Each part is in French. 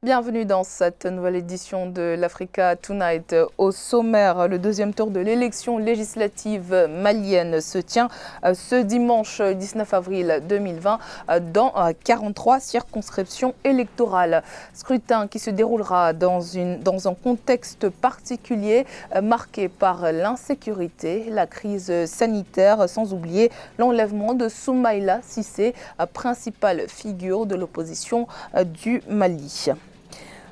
Bienvenue dans cette nouvelle édition de l'Africa Tonight. Au sommaire, le deuxième tour de l'élection législative malienne se tient ce dimanche 19 avril 2020 dans 43 circonscriptions électorales. Scrutin qui se déroulera dans un contexte particulier marqué par l'insécurité, la crise sanitaire, sans oublier l'enlèvement de Soumaïla Cissé, principale figure de l'opposition du Mali.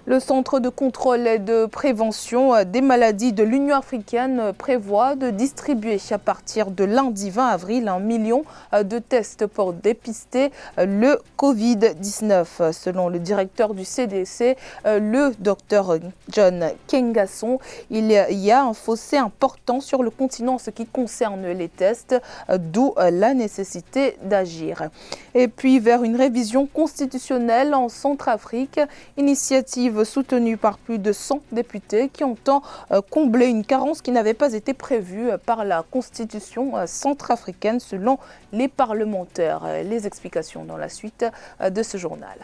Le Centre de contrôle et de prévention des maladies de l'Union africaine prévoit de distribuer à partir de lundi 20 avril 1 million de tests pour dépister le Covid-19. Selon le directeur du CDC, le docteur John Kengasson, il y a un fossé important sur le continent en ce qui concerne les tests, d'où la nécessité d'agir. Et puis vers une révision constitutionnelle en Centrafrique, initiative soutenue par plus de 100 députés qui entend combler une carence qui n'avait pas été prévue par la Constitution centrafricaine selon les parlementaires. Les explications dans la suite de ce journal.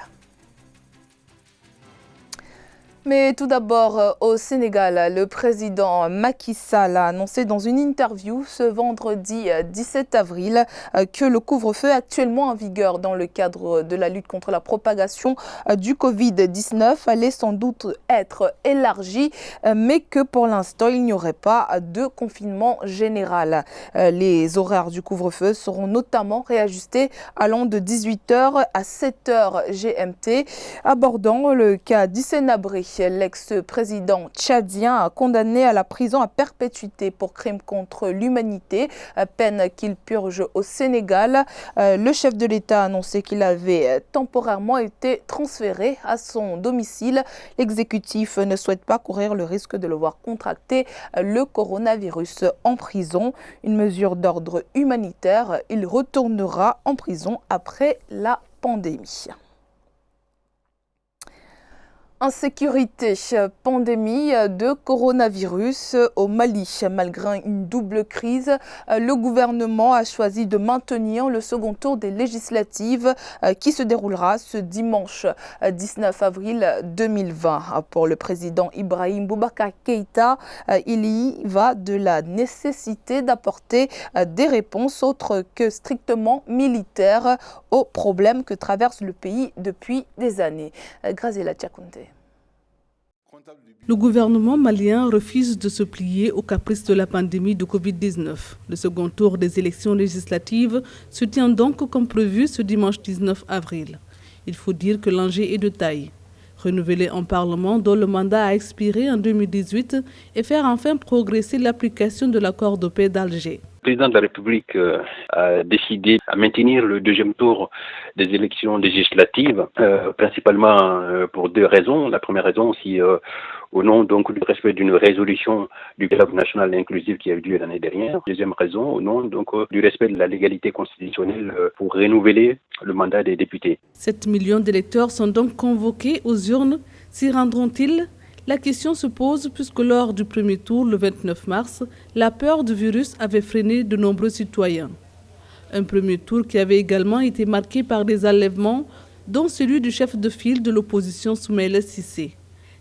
Mais tout d'abord, au Sénégal, le président Macky Sall a annoncé dans une interview ce vendredi 17 avril que le couvre-feu actuellement en vigueur dans le cadre de la lutte contre la propagation du Covid-19 allait sans doute être élargi, mais que pour l'instant, il n'y aurait pas de confinement général. Les horaires du couvre-feu seront notamment réajustés allant de 18h à 7h GMT, abordant le cas d'Hissène-Habré. L'ex-président tchadien condamné à la prison à perpétuité pour crime contre l'humanité, peine qu'il purge au Sénégal. Le chef de l'État a annoncé qu'il avait temporairement été transféré à son domicile. L'exécutif ne souhaite pas courir le risque de le voir contracter le coronavirus en prison. Une mesure d'ordre humanitaire. Il retournera en prison après la pandémie. Insécurité, pandémie de coronavirus au Mali. Malgré une double crise, le gouvernement a choisi de maintenir le second tour des législatives qui se déroulera ce dimanche 19 avril 2020. Pour le président Ibrahim Boubacar Keïta, il y va de la nécessité d'apporter des réponses autres que strictement militaires aux problèmes que traverse le pays depuis des années. Graziella Tchakounte. Le gouvernement malien refuse de se plier aux caprices de la pandémie de Covid-19. Le second tour des élections législatives se tient donc comme prévu ce dimanche 19 avril. Il faut dire que l'enjeu est de taille. Renouveler un parlement dont le mandat a expiré en 2018 et faire enfin progresser l'application de l'accord de paix d'Alger. Le président de la République a décidé à maintenir le deuxième tour des élections législatives, principalement pour deux raisons. La première raison, c'est au nom donc du respect d'une résolution du dialogue national inclusif qui a eu lieu l'année dernière. Deuxième raison, au nom donc du respect de la légalité constitutionnelle pour renouveler le mandat des députés. 7 millions d'électeurs sont donc convoqués aux urnes. S'y rendront-ils ? La question se pose puisque lors du premier tour, le 29 mars, la peur du virus avait freiné de nombreux citoyens. Un premier tour qui avait également été marqué par des enlèvements, dont celui du chef de file de l'opposition Soumaïla Cissé.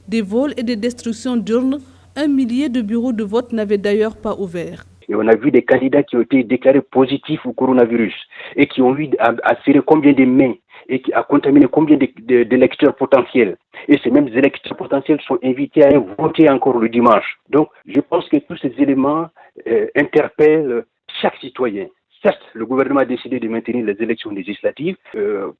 Des vols et des destructions d'urnes, 1 millier de bureaux de vote n'avaient d'ailleurs pas ouvert. Et on a vu des candidats qui ont été déclarés positifs au coronavirus et qui ont eu à serrer combien de mains et qui a contaminé combien d'électeurs potentiels. Et ces mêmes électeurs potentiels sont invités à voter encore le dimanche. Donc, je pense que tous ces éléments interpellent chaque citoyen. Certes, le gouvernement a décidé de maintenir les élections législatives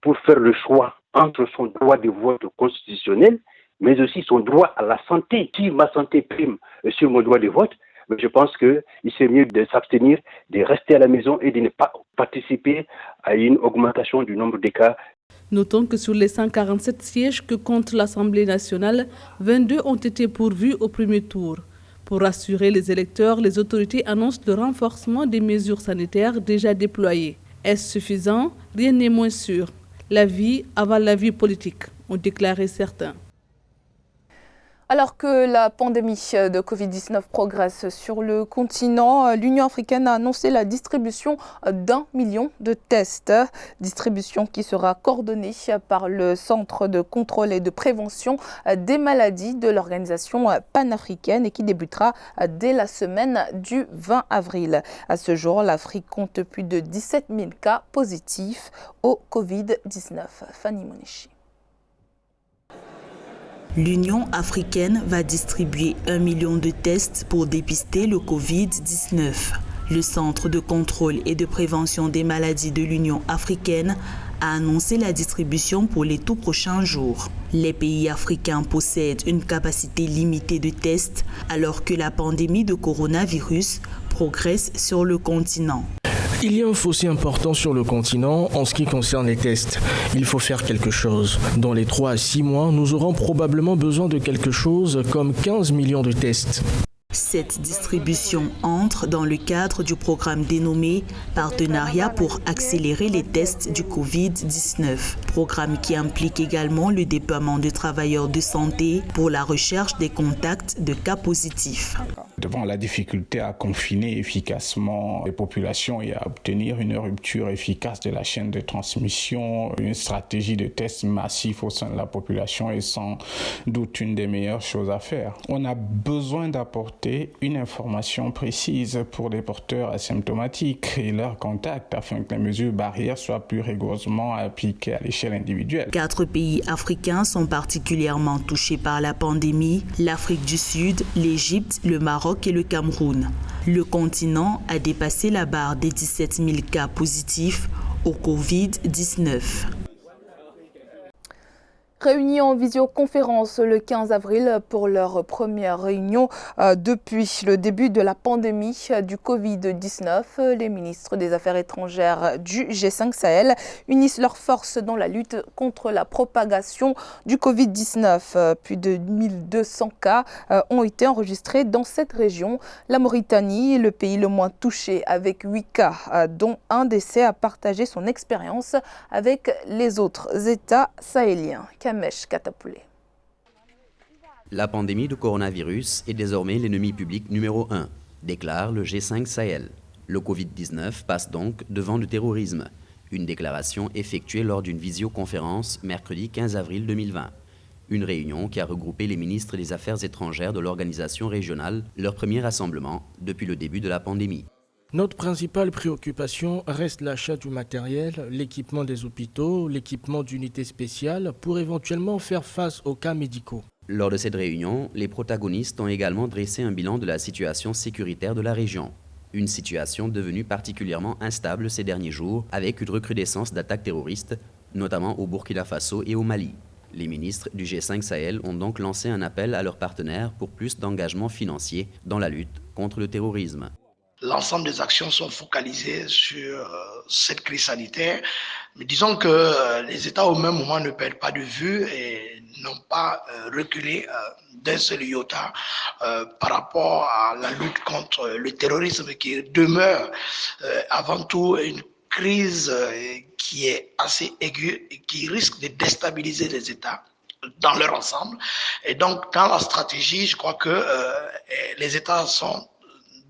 pour faire le choix entre son droit de vote constitutionnel, mais aussi son droit à la santé. Si ma santé prime sur mon droit de vote, je pense qu'il serait mieux de s'abstenir, de rester à la maison et de ne pas participer à une augmentation du nombre de cas. Notons que sur les 147 sièges que compte l'Assemblée nationale, 22 ont été pourvus au premier tour. Pour rassurer les électeurs, les autorités annoncent le renforcement des mesures sanitaires déjà déployées. Est-ce suffisant? Rien n'est moins sûr. La vie avant la vie politique, ont déclaré certains. Alors que la pandémie de Covid-19 progresse sur le continent, l'Union africaine a annoncé la distribution d'1 million de tests. Distribution qui sera coordonnée par le Centre de contrôle et de prévention des maladies de l'organisation panafricaine et qui débutera dès la semaine du 20 avril. À ce jour, l'Afrique compte plus de 17 000 cas positifs au Covid-19. Fanny Monichi. L'Union africaine va distribuer 1 million de tests pour dépister le Covid-19. Le Centre de contrôle et de prévention des maladies de l'Union africaine a annoncé la distribution pour les tout prochains jours. Les pays africains possèdent une capacité limitée de tests alors que la pandémie de coronavirus progresse sur le continent. Il y a un fossé important sur le continent en ce qui concerne les tests. Il faut faire quelque chose. Dans les 3 à 6 mois, nous aurons probablement besoin de quelque chose comme 15 millions de tests. Cette distribution entre dans le cadre du programme dénommé « Partenariat pour accélérer les tests du Covid-19 », programme qui implique également le déploiement de travailleurs de santé pour la recherche des contacts de cas positifs. Devant la difficulté à confiner efficacement les populations et à obtenir une rupture efficace de la chaîne de transmission, une stratégie de tests massifs au sein de la population est sans doute une des meilleures choses à faire. On a besoin d'apporter une information précise pour les porteurs asymptomatiques et leurs contacts afin que les mesures barrières soient plus rigoureusement appliquées à l'échelle individuelle. 4 pays africains sont particulièrement touchés par la pandémie: l'Afrique du Sud, l'Égypte, le Maroc et le Cameroun. Le continent a dépassé la barre des 17 000 cas positifs au Covid-19. Réunis en visioconférence le 15 avril pour leur première réunion depuis le début de la pandémie du Covid-19. Les ministres des Affaires étrangères du G5 Sahel unissent leurs forces dans la lutte contre la propagation du Covid-19. Plus de 1200 cas ont été enregistrés dans cette région. La Mauritanie est le pays le moins touché avec 8 cas, dont un décès, a partagé son expérience avec les autres États sahéliens. La pandémie de coronavirus est désormais l'ennemi public numéro 1, déclare le G5 Sahel. Le Covid-19 passe donc devant le terrorisme. Une déclaration effectuée lors d'une visioconférence mercredi 15 avril 2020. Une réunion qui a regroupé les ministres des Affaires étrangères de l'organisation régionale, leur premier rassemblement depuis le début de la pandémie. Notre principale préoccupation reste l'achat du matériel, l'équipement des hôpitaux, l'équipement d'unités spéciales pour éventuellement faire face aux cas médicaux. Lors de cette réunion, les protagonistes ont également dressé un bilan de la situation sécuritaire de la région. Une situation devenue particulièrement instable ces derniers jours avec une recrudescence d'attaques terroristes, notamment au Burkina Faso et au Mali. Les ministres du G5 Sahel ont donc lancé un appel à leurs partenaires pour plus d'engagement financier dans la lutte contre le terrorisme. L'ensemble des actions sont focalisées sur cette crise sanitaire. Mais disons que les États au même moment ne perdent pas de vue et n'ont pas reculé d'un seul iota par rapport à la lutte contre le terrorisme qui demeure avant tout une crise qui est assez aiguë et qui risque de déstabiliser les États dans leur ensemble. Et donc, dans la stratégie, je crois que les États sont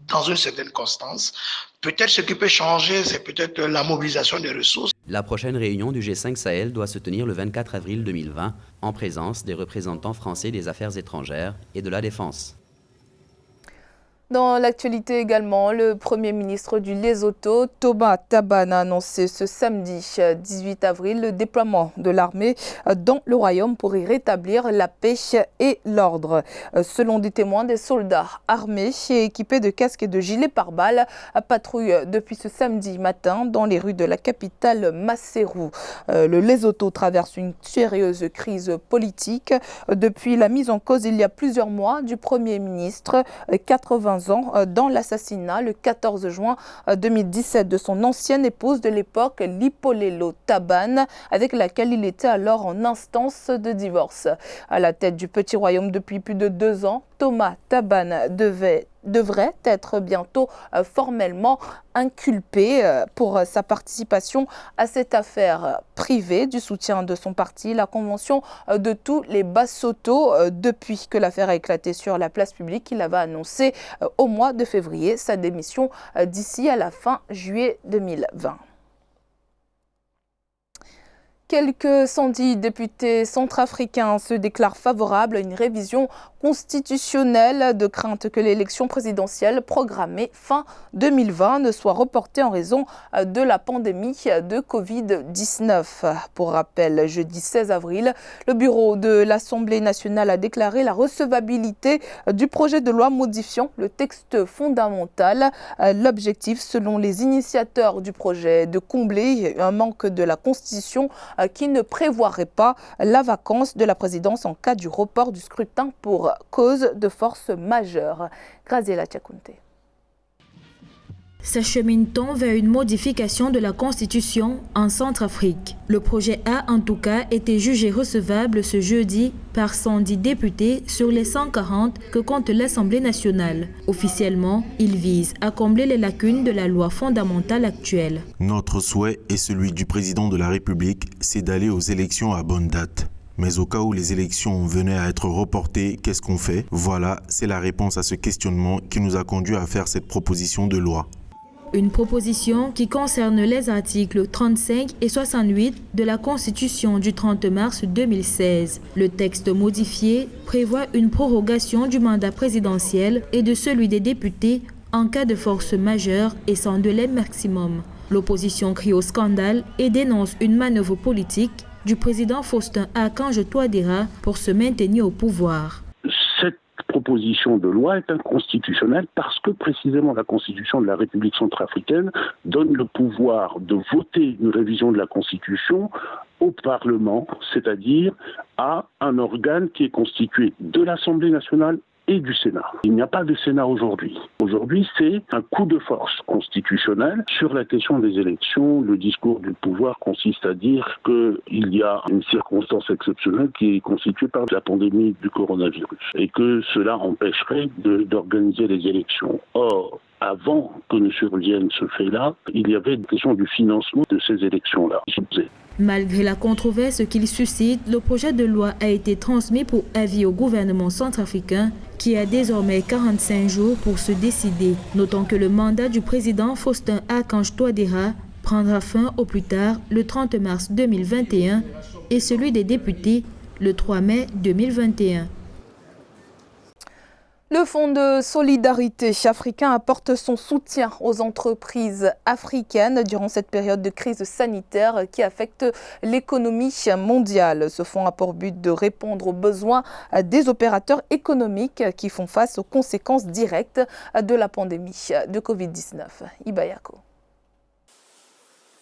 dans une certaine constance. Peut-être ce qui peut changer, c'est peut-être la mobilisation des ressources. La prochaine réunion du G5 Sahel doit se tenir le 24 avril 2020 en présence des représentants français des affaires étrangères et de la défense. Dans l'actualité également, le Premier ministre du Lesotho, Thomas Thabane, a annoncé ce samedi 18 avril le déploiement de l'armée dans le royaume pour y rétablir la paix et l'ordre. Selon des témoins, des soldats armés et équipés de casques et de gilets pare-balles patrouillent depuis ce samedi matin dans les rues de la capitale Maseru. Le Lesotho traverse une sérieuse crise politique depuis la mise en cause il y a plusieurs mois du Premier ministre, 80 ans, dans l'assassinat le 14 juin 2017 de son ancienne épouse de l'époque, Lipolelo Thabane, avec laquelle il était alors en instance de divorce. À la tête du petit royaume depuis plus de 2 ans, Thomas Thabane devait devrait être bientôt formellement inculpé pour sa participation à cette affaire privée du soutien de son parti, la convention de tous les Basotho. Depuis que l'affaire a éclaté sur la place publique, il avait annoncé au mois de février sa démission d'ici à la fin juillet 2020. Quelques 110 députés centrafricains se déclarent favorables à une révision constitutionnelle de crainte que l'élection présidentielle programmée fin 2020 ne soit reportée en raison de la pandémie de Covid-19. Pour rappel, jeudi 16 avril, le bureau de l'Assemblée nationale a déclaré la recevabilité du projet de loi modifiant le texte fondamental. L'objectif, selon les initiateurs du projet, de combler un manque de la Constitution qui ne prévoirait pas la vacance de la présidence en cas du report du scrutin pour cause de force majeure. Graziella Tchakounte. S'achemine-t-on vers une modification de la Constitution en Centrafrique? Le projet a en tout cas été jugé recevable ce jeudi par 110 députés sur les 140 que compte l'Assemblée nationale. Officiellement, il vise à combler les lacunes de la loi fondamentale actuelle. Notre souhait et celui du président de la République, c'est d'aller aux élections à bonne date. Mais au cas où les élections venaient à être reportées, qu'est-ce qu'on fait? Voilà, c'est la réponse à ce questionnement qui nous a conduit à faire cette proposition de loi. Une proposition qui concerne les articles 35 et 68 de la Constitution du 30 mars 2016. Le texte modifié prévoit une prorogation du mandat présidentiel et de celui des députés en cas de force majeure et sans délai maximum. L'opposition crie au scandale et dénonce une manœuvre politique du président Faustin Archange Touadéra pour se maintenir au pouvoir. Cette proposition de loi est inconstitutionnelle parce que précisément la Constitution de la République centrafricaine donne le pouvoir de voter une révision de la Constitution au Parlement, c'est-à-dire à un organe qui est constitué de l'Assemblée nationale et du Sénat. Il n'y a pas de Sénat aujourd'hui. Aujourd'hui, c'est un coup de force constitutionnel sur la question des élections. Le discours du pouvoir consiste à dire qu'il y a une circonstance exceptionnelle qui est constituée par la pandémie du coronavirus et que cela empêcherait d'organiser les élections. Or, avant que ne survienne ce fait-là, il y avait une question du financement de ces élections-là. Malgré la controverse qu'il suscite, le projet de loi a été transmis pour avis au gouvernement centrafricain qui a désormais 45 jours pour se décider. Notons que le mandat du président Faustin Archange Touadéra prendra fin au plus tard le 30 mars 2021 et celui des députés le 3 mai 2021. Le Fonds de solidarité africain apporte son soutien aux entreprises africaines durant cette période de crise sanitaire qui affecte l'économie mondiale. Ce fonds a pour but de répondre aux besoins des opérateurs économiques qui font face aux conséquences directes de la pandémie de Covid-19. Ibayako.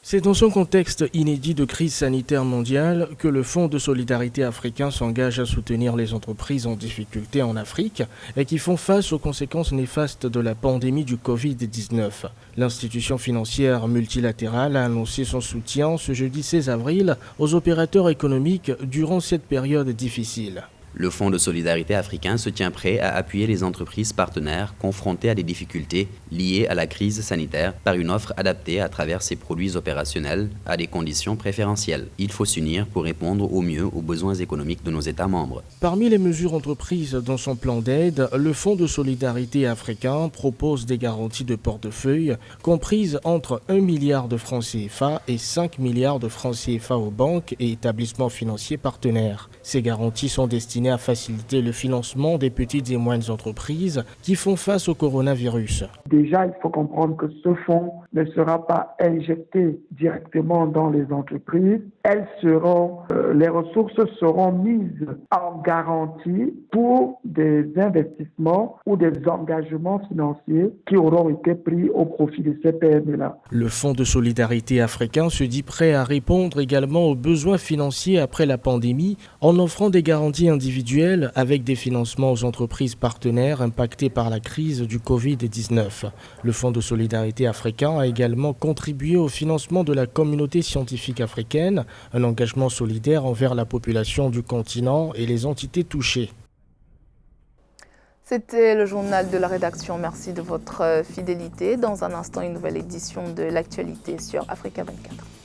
C'est dans ce contexte inédit de crise sanitaire mondiale que le Fonds de solidarité africain s'engage à soutenir les entreprises en difficulté en Afrique et qui font face aux conséquences néfastes de la pandémie du Covid-19. L'institution financière multilatérale a annoncé son soutien ce jeudi 16 avril aux opérateurs économiques durant cette période difficile. Le Fonds de solidarité africain se tient prêt à appuyer les entreprises partenaires confrontées à des difficultés liées à la crise sanitaire par une offre adaptée à travers ses produits opérationnels à des conditions préférentielles. Il faut s'unir pour répondre au mieux aux besoins économiques de nos États membres. Parmi les mesures entreprises dans son plan d'aide, le Fonds de solidarité africain propose des garanties de portefeuille comprises entre 1 milliard de francs CFA et 5 milliards de francs CFA aux banques et établissements financiers partenaires. Ces garanties sont destinées à faciliter le financement des petites et moyennes entreprises qui font face au coronavirus. Déjà, il faut comprendre que ce fonds ne sera pas injecté directement dans les entreprises. Les ressources seront mises en garantie pour des investissements ou des engagements financiers qui auront été pris au profit de ces PME-là. Le Fonds de solidarité africain se dit prêt à répondre également aux besoins financiers après la pandémie en offrant des garanties individuelles avec des financements aux entreprises partenaires impactées par la crise du Covid-19. Le Fonds de solidarité africain a également contribué au financement de la communauté scientifique africaine, un engagement solidaire envers la population du continent et les entités touchées. C'était le journal de la rédaction. Merci de votre fidélité. Dans un instant, une nouvelle édition de l'actualité sur Africa 24.